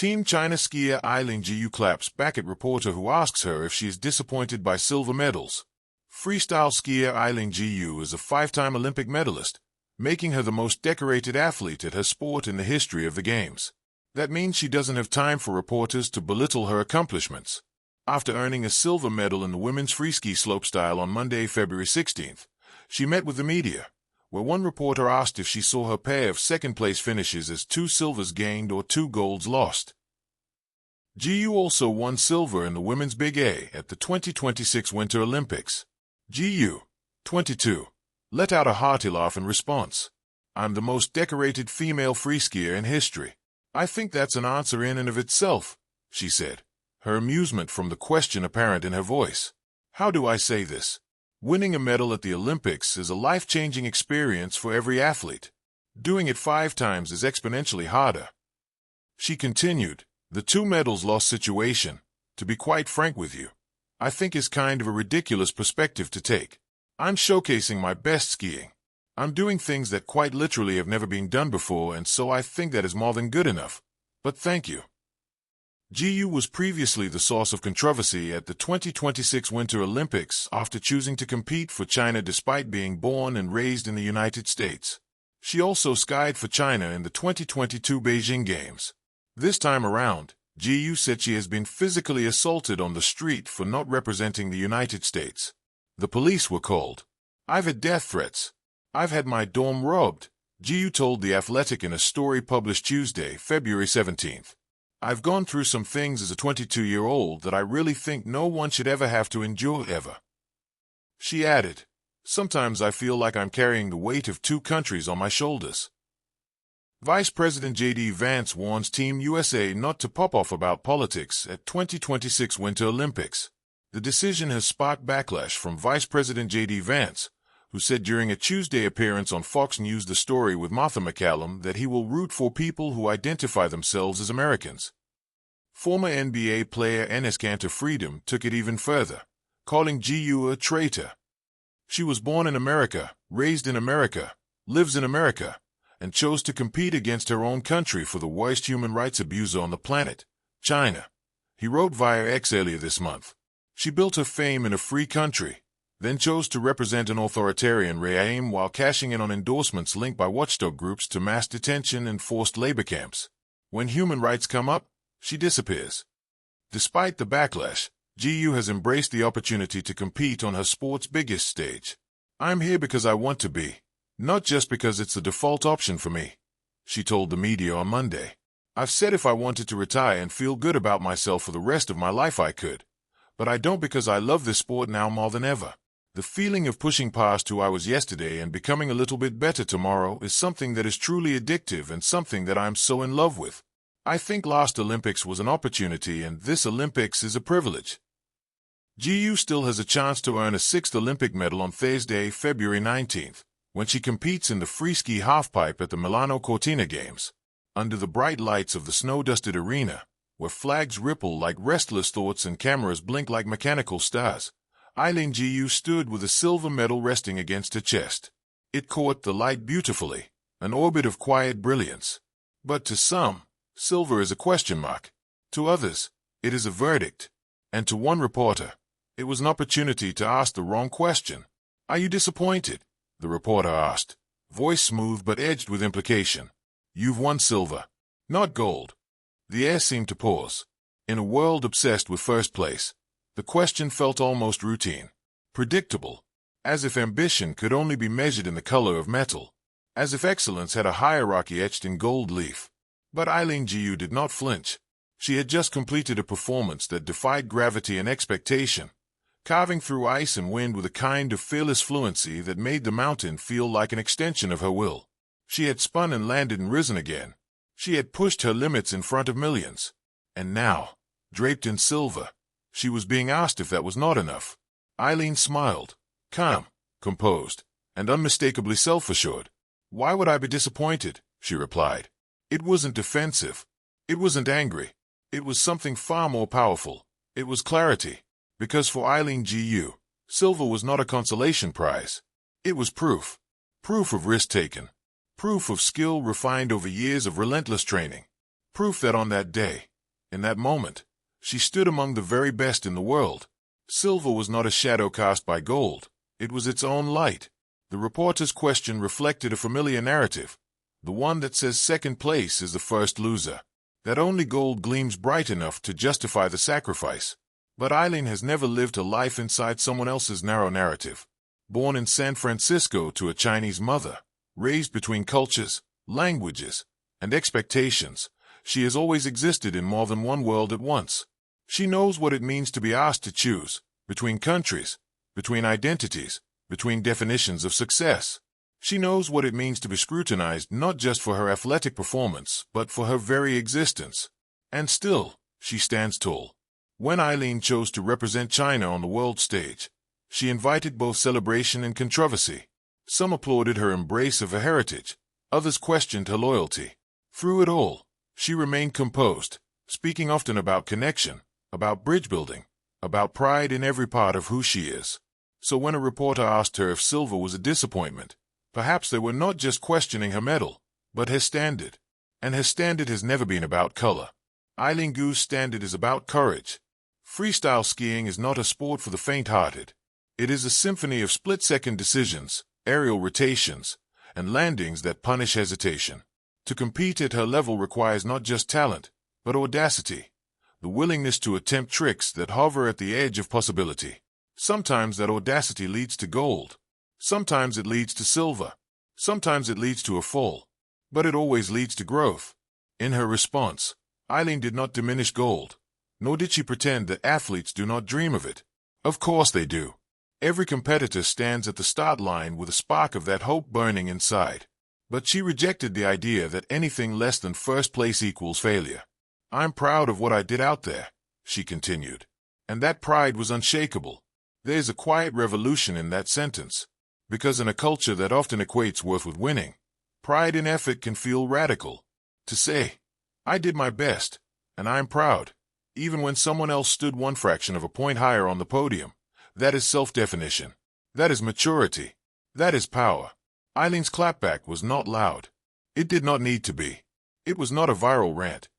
Team China skier Eileen Gu claps back at reporter who asks her if she is disappointed by silver medals. Freestyle skier Eileen Gu is a 5-time Olympic medalist, making her the most decorated athlete at her sport in the history of the Games. That means she doesn't have time for reporters to belittle her accomplishments. After earning a silver medal in the women's freeski slopestyle on Monday, February 16th, she met with the media, where one reporter asked if she saw her pair of second-place finishes as 2 silvers gained or 2 golds lost. Gu also won silver in the women's Big A at the 2026 Winter Olympics. Gu, 22, let out a hearty laugh in response. "I'm the most decorated female freeskier in history. I think that's an answer in and of itself," she said, her amusement from the question apparent in her voice. "How do I say this? Winning a medal at the Olympics is a life-changing experience for every athlete. Doing it 5 times is exponentially harder." She continued, "The 2 medals lost situation, to be quite frank with you, I think is kind of a ridiculous perspective to take. I'm showcasing my best skiing. I'm doing things that quite literally have never been done before, and so I think that is more than good enough. But thank you." Gu was previously the source of controversy at the 2026 Winter Olympics after choosing to compete for China despite being born and raised in the United States. She also skied for China in the 2022 Beijing Games. This time around, Gu said she has been physically assaulted on the street for not representing the United States. "The police were called. I've had death threats. I've had my dorm robbed," Gu told The Athletic in a story published Tuesday, February 17th. "I've gone through some things as a 22-year-old that I really think no one should ever have to endure ever." She added, "Sometimes I feel like I'm carrying the weight of 2 countries on my shoulders." Vice President J.D. Vance warns Team USA not to pop off about politics at 2026 Winter Olympics. The decision has sparked backlash from Vice President J.D. Vance, who said during a Tuesday appearance on Fox News The Story with Martha McCallum that he will root for people who identify themselves as Americans. Former NBA player Enes Kanter Freedom took it even further, calling Gu a traitor. "She was born in America, raised in America, lives in America, and chose to compete against her own country for the worst human rights abuser on the planet, China," he wrote via X earlier this month. "She built her fame in a free country, then chose to represent an authoritarian regime while cashing in on endorsements linked by watchdog groups to mass detention and forced labor camps. When human rights come up, she disappears." Despite the backlash, Gu has embraced the opportunity to compete on her sport's biggest stage. "I'm here because I want to be, not just because it's the default option for me," she told the media on Monday. "I've said if I wanted to retire and feel good about myself for the rest of my life I could. But I don't because I love this sport now more than ever. The feeling of pushing past who I was yesterday and becoming a little bit better tomorrow is something that is truly addictive and something that I'm so in love with. I think last Olympics was an opportunity and this Olympics is a privilege." Gu still has a chance to earn a 6th Olympic medal on Thursday, February 19th, when she competes in the freeski halfpipe at the Milano Cortina Games. Under the bright lights of the snow-dusted arena, where flags ripple like restless thoughts and cameras blink like mechanical stars, Eileen Gu stood with a silver medal resting against her chest. It caught the light beautifully, an orbit of quiet brilliance. But to some, silver is a question mark. To others, it is a verdict. And to one reporter, it was an opportunity to ask the wrong question. "Are you disappointed?" the reporter asked, voice smooth but edged with implication. "You've won silver, not gold." The air seemed to pause. In a world obsessed with first place, the question felt almost routine, predictable, as if ambition could only be measured in the color of metal, as if excellence had a hierarchy etched in gold leaf. But Eileen Gu did not flinch. She had just completed a performance that defied gravity and expectation, carving through ice and wind with a kind of fearless fluency that made the mountain feel like an extension of her will. She had spun and landed and risen again. She had pushed her limits in front of millions. And now, draped in silver, she was being asked if that was not enough. Eileen smiled, calm, composed, and unmistakably self-assured. "Why would I be disappointed?" she replied. It wasn't defensive. It wasn't angry. It was something far more powerful. It was clarity. Because for Eileen Gu, silver was not a consolation prize. It was proof. Proof of risk taken. Proof of skill refined over years of relentless training. Proof that on that day, In that moment, she stood among the very best in the world. Silver was not a shadow cast by gold. It was its own light. The reporter's question reflected a familiar narrative, the one that says second place is the first loser, that only gold gleams bright enough to justify the sacrifice. But Eileen has never lived a life inside someone else's narrow narrative. Born in San Francisco to a Chinese mother, raised between cultures, languages, and expectations, she has always existed in more than one world at once. She knows what it means to be asked to choose between countries, between identities, between definitions of success. She knows what it means to be scrutinized not just for her athletic performance, but for her very existence. And still, she stands tall. When Eileen chose to represent China on the world stage, she invited both celebration and controversy. Some applauded her embrace of her heritage, others questioned her loyalty. Through it all, she remained composed, speaking often about connection, about bridge building, about pride in every part of who she is. So when a reporter asked her if silver was a disappointment, perhaps they were not just questioning her medal, but her standard. And her standard has never been about color. Eileen Gu's standard is about courage. Freestyle skiing is not a sport for the faint-hearted. It is a symphony of split-second decisions, aerial rotations, and landings that punish hesitation. To compete at her level requires not just talent, but audacity, the willingness to attempt tricks that hover at the edge of possibility. Sometimes that audacity leads to gold. Sometimes it leads to silver. Sometimes it leads to a fall. But it always leads to growth. In her response, Eileen did not diminish gold, nor did she pretend that athletes do not dream of it. Of course they do. Every competitor stands at the start line with a spark of that hope burning inside. But she rejected the idea that anything less than first place equals failure. "I'm proud of what I did out there," she continued. And that pride was unshakable. There's a quiet revolution in that sentence. Because in a culture that often equates worth with winning, pride in effort can feel radical. To say, "I did my best, and I'm proud," even when someone else stood one fraction of a point higher on the podium, that is self-definition. That is maturity. That is power. Eileen's clapback was not loud. It did not need to be. It was not a viral rant.